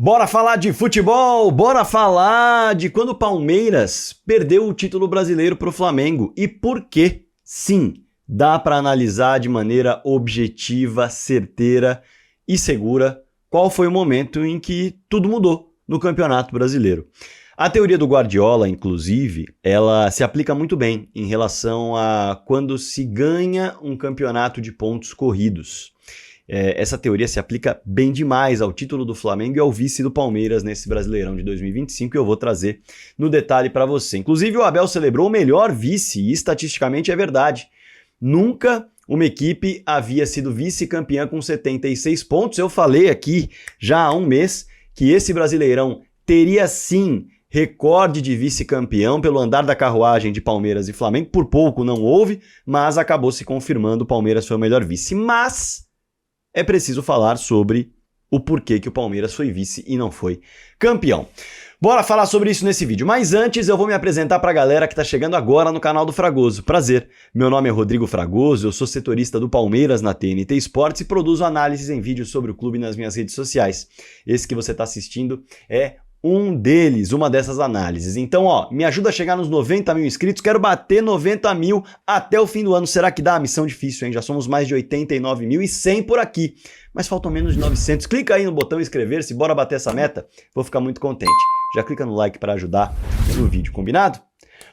Bora falar de futebol, bora falar de quando o Palmeiras perdeu o título brasileiro para o Flamengo e por quê? Sim, dá para analisar de maneira objetiva, certeira e segura qual foi o momento em que tudo mudou no Campeonato Brasileiro. A teoria do Guardiola, inclusive, ela se aplica muito bem em relação a quando se ganha um campeonato de pontos corridos. Essa teoria se aplica bem demais ao título do Flamengo e ao vice do Palmeiras nesse Brasileirão de 2025 que eu vou trazer no detalhe para você. Inclusive o Abel celebrou o melhor vice e estatisticamente é verdade. Nunca uma equipe havia sido vice-campeã com 76 pontos. Eu falei aqui já há um mês que esse Brasileirão teria sim recorde de vice-campeão pelo andar da carruagem de Palmeiras e Flamengo. Por pouco não houve, mas acabou se confirmando, o Palmeiras foi o melhor vice. Mas é preciso falar sobre o porquê que o Palmeiras foi vice e não foi campeão. Bora falar sobre isso nesse vídeo, mas antes eu vou me apresentar pra galera que tá chegando agora no canal do Fragoso. Prazer, meu nome é Rodrigo Fragoso, eu sou setorista do Palmeiras na TNT Esportes e produzo análises em vídeo sobre o clube nas minhas redes sociais. Esse que você tá assistindo é um deles, uma dessas análises. Então, me ajuda a chegar nos 90 mil inscritos, quero bater 90 mil até o fim do ano. Será que dá? A missão difícil, hein? Já somos mais de 89.100 por aqui, mas faltam menos de 900. Clica aí no botão inscrever-se, bora bater essa meta, vou ficar muito contente. Já clica no like para ajudar no vídeo, combinado?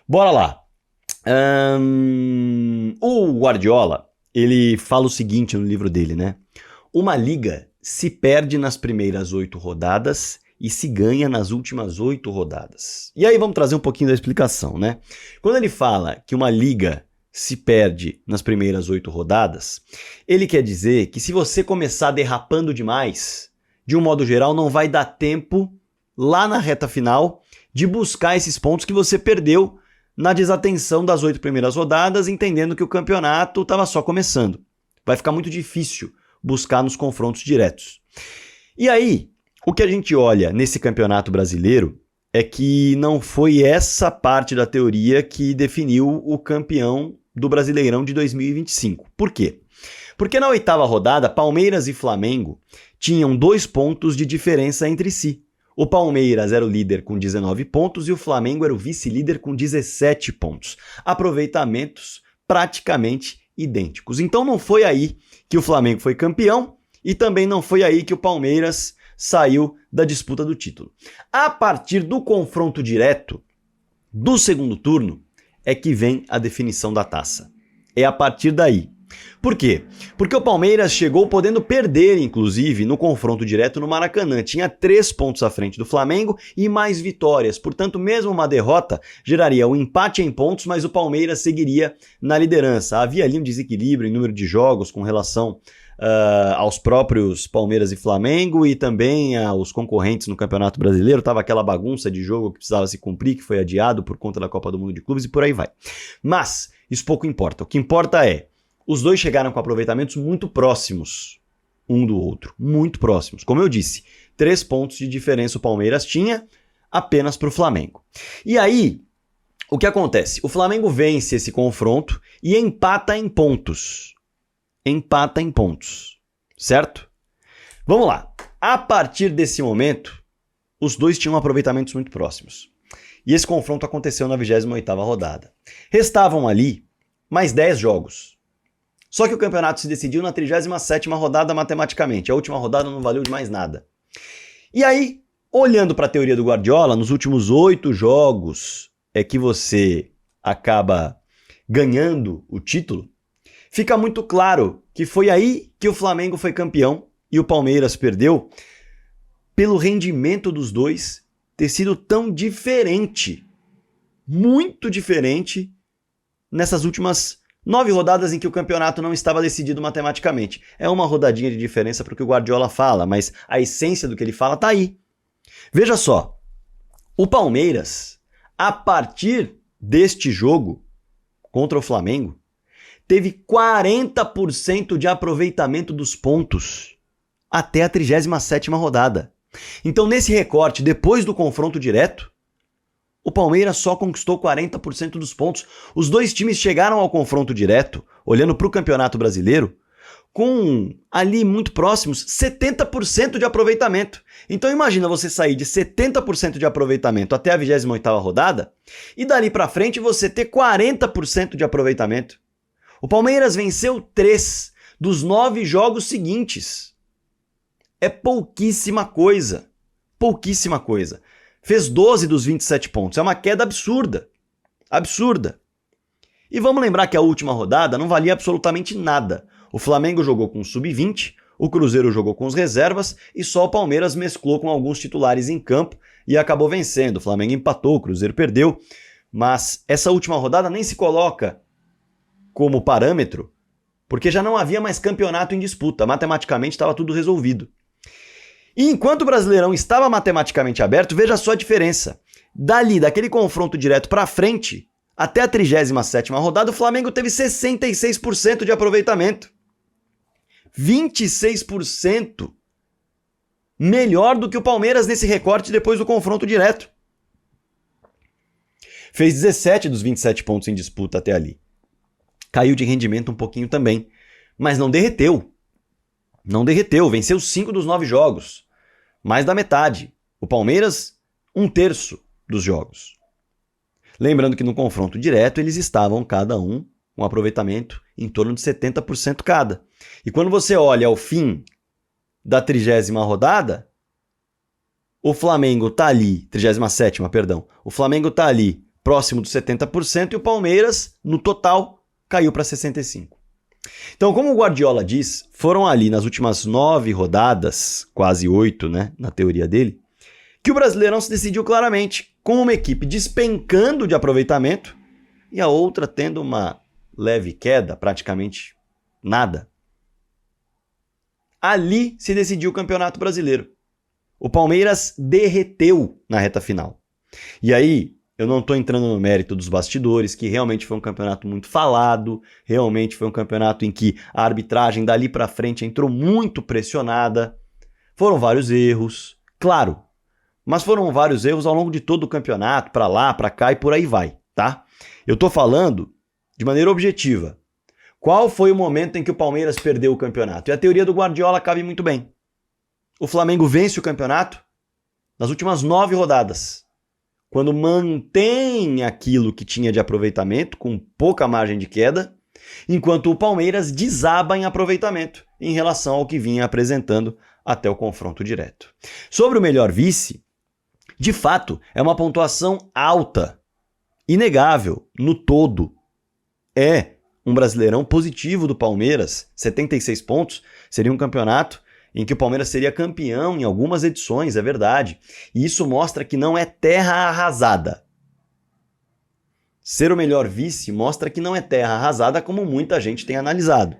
Bora lá. O Guardiola, ele fala o seguinte no livro dele, né? Uma liga se perde nas primeiras 8 rodadas e se ganha nas últimas 8 rodadas. E aí vamos trazer um pouquinho da explicação, né? Quando ele fala que uma liga se perde nas primeiras 8 rodadas, ele quer dizer que se você começar derrapando demais, de um modo geral, não vai dar tempo, lá na reta final, de buscar esses pontos que você perdeu na desatenção das 8 primeiras rodadas, entendendo que o campeonato estava só começando. Vai ficar muito difícil buscar nos confrontos diretos. E aí, o que a gente olha nesse campeonato brasileiro é que não foi essa parte da teoria que definiu o campeão do Brasileirão de 2025. Por quê? Porque na 8ª rodada, Palmeiras e Flamengo tinham 2 pontos de diferença entre si. O Palmeiras era o líder com 19 pontos e o Flamengo era o vice-líder com 17 pontos. Aproveitamentos praticamente idênticos. Então não foi aí que o Flamengo foi campeão e também não foi aí que o Palmeiras saiu da disputa do título. A partir do confronto direto do segundo turno é que vem a definição da taça. É a partir daí. Por quê? Porque o Palmeiras chegou podendo perder, inclusive, no confronto direto no Maracanã. Tinha 3 pontos à frente do Flamengo e mais vitórias. Portanto, mesmo uma derrota geraria um empate em pontos, mas o Palmeiras seguiria na liderança. Havia ali um desequilíbrio em número de jogos com relação aos próprios Palmeiras e Flamengo e também aos concorrentes no Campeonato Brasileiro. Tava aquela bagunça de jogo que precisava se cumprir, que foi adiado por conta da Copa do Mundo de Clubes e por aí vai. Mas isso pouco importa. O que importa é, os dois chegaram com aproveitamentos muito próximos um do outro, muito próximos. Como eu disse, 3 pontos de diferença o Palmeiras tinha apenas para o Flamengo. E aí, o que acontece? O Flamengo vence esse confronto e empata em pontos. Empata em pontos, certo? Vamos lá. A partir desse momento, os dois tinham aproveitamentos muito próximos. E esse confronto aconteceu na 28ª rodada. Restavam ali mais 10 jogos. Só que o campeonato se decidiu na 37ª rodada matematicamente. A última rodada não valeu de mais nada. E aí, olhando para a teoria do Guardiola, nos últimos 8 jogos é que você acaba ganhando o título. Fica muito claro que foi aí que o Flamengo foi campeão e o Palmeiras perdeu pelo rendimento dos dois ter sido tão diferente, muito diferente, nessas últimas 9 rodadas em que o campeonato não estava decidido matematicamente. É uma rodadinha de diferença para o que o Guardiola fala, mas a essência do que ele fala tá aí. Veja só, o Palmeiras, a partir deste jogo contra o Flamengo, teve 40% de aproveitamento dos pontos até a 37ª rodada. Então, nesse recorte, depois do confronto direto, o Palmeiras só conquistou 40% dos pontos. Os dois times chegaram ao confronto direto, olhando para o Campeonato Brasileiro, com ali muito próximos 70% de aproveitamento. Então imagina você sair de 70% de aproveitamento até a 28ª rodada e dali para frente você ter 40% de aproveitamento. O Palmeiras venceu 3 dos 9 jogos seguintes. É pouquíssima coisa. Pouquíssima coisa. Fez 12 dos 27 pontos. É uma queda absurda. Absurda. E vamos lembrar que a última rodada não valia absolutamente nada. O Flamengo jogou com o sub-20, o Cruzeiro jogou com os reservas e só o Palmeiras mesclou com alguns titulares em campo e acabou vencendo. O Flamengo empatou, o Cruzeiro perdeu, mas essa última rodada nem se coloca como parâmetro, porque já não havia mais campeonato em disputa, matematicamente estava tudo resolvido. E enquanto o Brasileirão estava matematicamente aberto, veja só a diferença. Daquele confronto direto para frente, até a 37ª rodada, o Flamengo teve 66% de aproveitamento. 26% melhor do que o Palmeiras nesse recorte depois do confronto direto. Fez 17 dos 27 pontos em disputa até ali. Caiu de rendimento um pouquinho também, mas não derreteu. Não derreteu, venceu 5 dos 9 jogos. Mais da metade. O Palmeiras, 1/3 dos jogos. Lembrando que no confronto direto eles estavam cada um com aproveitamento em torno de 70% cada. E quando você olha ao fim da 30ª rodada, o Flamengo tá ali, 37ª, perdão, o Flamengo tá ali próximo dos 70% e o Palmeiras, no total, caiu para 65%. Então, como o Guardiola diz, foram ali nas últimas 9 rodadas, quase 8, né, na teoria dele, que o Brasileirão se decidiu claramente, com uma equipe despencando de aproveitamento e a outra tendo uma leve queda, praticamente nada. Ali se decidiu o Campeonato Brasileiro. O Palmeiras derreteu na reta final. E aí, eu não estou entrando no mérito dos bastidores, que realmente foi um campeonato muito falado, realmente foi um campeonato em que a arbitragem dali para frente entrou muito pressionada. Foram vários erros, claro, mas foram vários erros ao longo de todo o campeonato, para lá, para cá e por aí vai, tá? Eu estou falando de maneira objetiva. Qual foi o momento em que o Palmeiras perdeu o campeonato? E a teoria do Guardiola cabe muito bem. O Flamengo vence o campeonato nas últimas 9 rodadas, quando mantém aquilo que tinha de aproveitamento, com pouca margem de queda, enquanto o Palmeiras desaba em aproveitamento em relação ao que vinha apresentando até o confronto direto. Sobre o melhor vice, de fato, é uma pontuação alta, inegável, no todo. É um Brasileirão positivo do Palmeiras, 76 pontos, seria um campeonato em que o Palmeiras seria campeão em algumas edições, é verdade. E isso mostra que não é terra arrasada. Ser o melhor vice mostra que não é terra arrasada como muita gente tem analisado.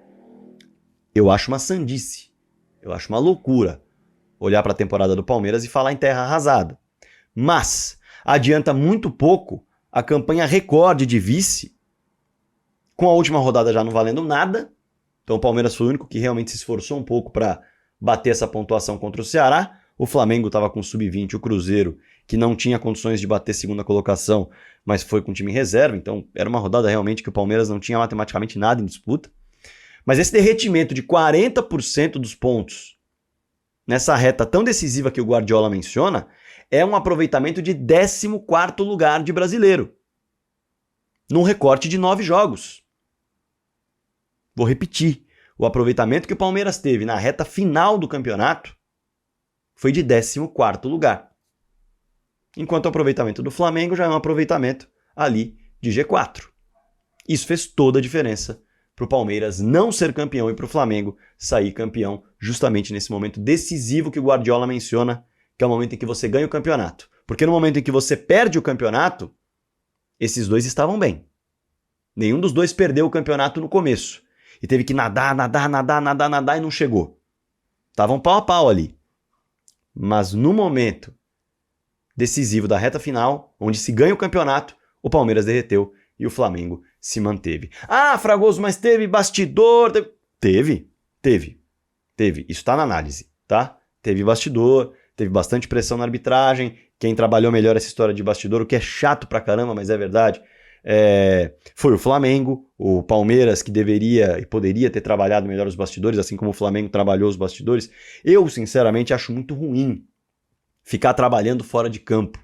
Eu acho uma sandice, eu acho uma loucura olhar para a temporada do Palmeiras e falar em terra arrasada. Mas adianta muito pouco a campanha recorde de vice, com a última rodada já não valendo nada. Então o Palmeiras foi o único que realmente se esforçou um pouco para bater essa pontuação contra o Ceará. O Flamengo estava com sub-20, o Cruzeiro, que não tinha condições de bater segunda colocação, mas foi com time reserva, então era uma rodada realmente que o Palmeiras não tinha matematicamente nada em disputa. Mas esse derretimento de 40% dos pontos nessa reta tão decisiva que o Guardiola menciona é um aproveitamento de 14º lugar de brasileiro, num recorte de 9 jogos. Vou repetir. O aproveitamento que o Palmeiras teve na reta final do campeonato foi de 14º lugar. Enquanto o aproveitamento do Flamengo já é um aproveitamento ali de G4. Isso fez toda a diferença para o Palmeiras não ser campeão e para o Flamengo sair campeão justamente nesse momento decisivo que o Guardiola menciona, que é o momento em que você ganha o campeonato. Porque no momento em que você perde o campeonato, esses dois estavam bem. Nenhum dos dois perdeu o campeonato no começo. E teve que nadar e não chegou. Estavam pau a pau ali. Mas no momento decisivo da reta final, onde se ganha o campeonato, o Palmeiras derreteu e o Flamengo se manteve. Ah, Fragoso, mas teve bastidor... Teve. Isso está na análise, tá? Teve bastidor, teve bastante pressão na arbitragem. Quem trabalhou melhor essa história de bastidor, o que é chato pra caramba, mas é verdade, foi o Flamengo, o Palmeiras que deveria e poderia ter trabalhado melhor os bastidores, assim como o Flamengo trabalhou os bastidores. Eu, sinceramente, acho muito ruim ficar trabalhando fora de campo.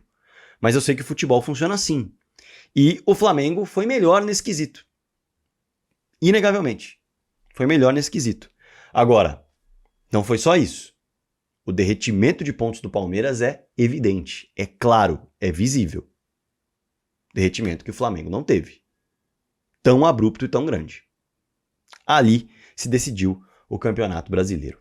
Mas eu sei que o futebol funciona assim. E o Flamengo foi melhor nesse quesito. Inegavelmente. Foi melhor nesse quesito. Agora, não foi só isso. O derretimento de pontos do Palmeiras é evidente, é claro, é visível. Derretimento que o Flamengo não teve. Tão abrupto e tão grande. Ali se decidiu o Campeonato Brasileiro.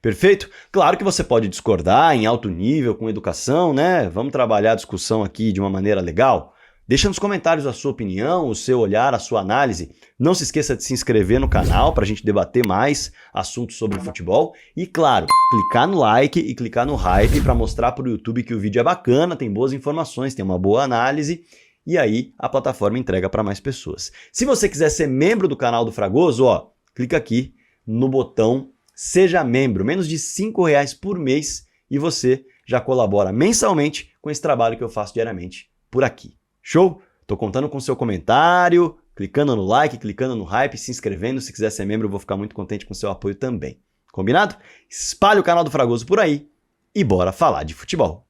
Perfeito? Claro que você pode discordar em alto nível, com educação, né? Vamos trabalhar a discussão aqui de uma maneira legal. Deixa nos comentários a sua opinião, o seu olhar, a sua análise. Não se esqueça de se inscrever no canal para a gente debater mais assuntos sobre futebol. E claro, clicar no like e clicar no hype para mostrar para o YouTube que o vídeo é bacana, tem boas informações, tem uma boa análise. E aí a plataforma entrega para mais pessoas. Se você quiser ser membro do canal do Fragoso, ó, clica aqui no botão Seja Membro. Menos de R$5 por mês e você já colabora mensalmente com esse trabalho que eu faço diariamente por aqui. Show? Tô contando com o seu comentário, clicando no like, clicando no hype, se inscrevendo. Se quiser ser membro, eu vou ficar muito contente com o seu apoio também. Combinado? Espalhe o canal do Fragoso por aí e bora falar de futebol.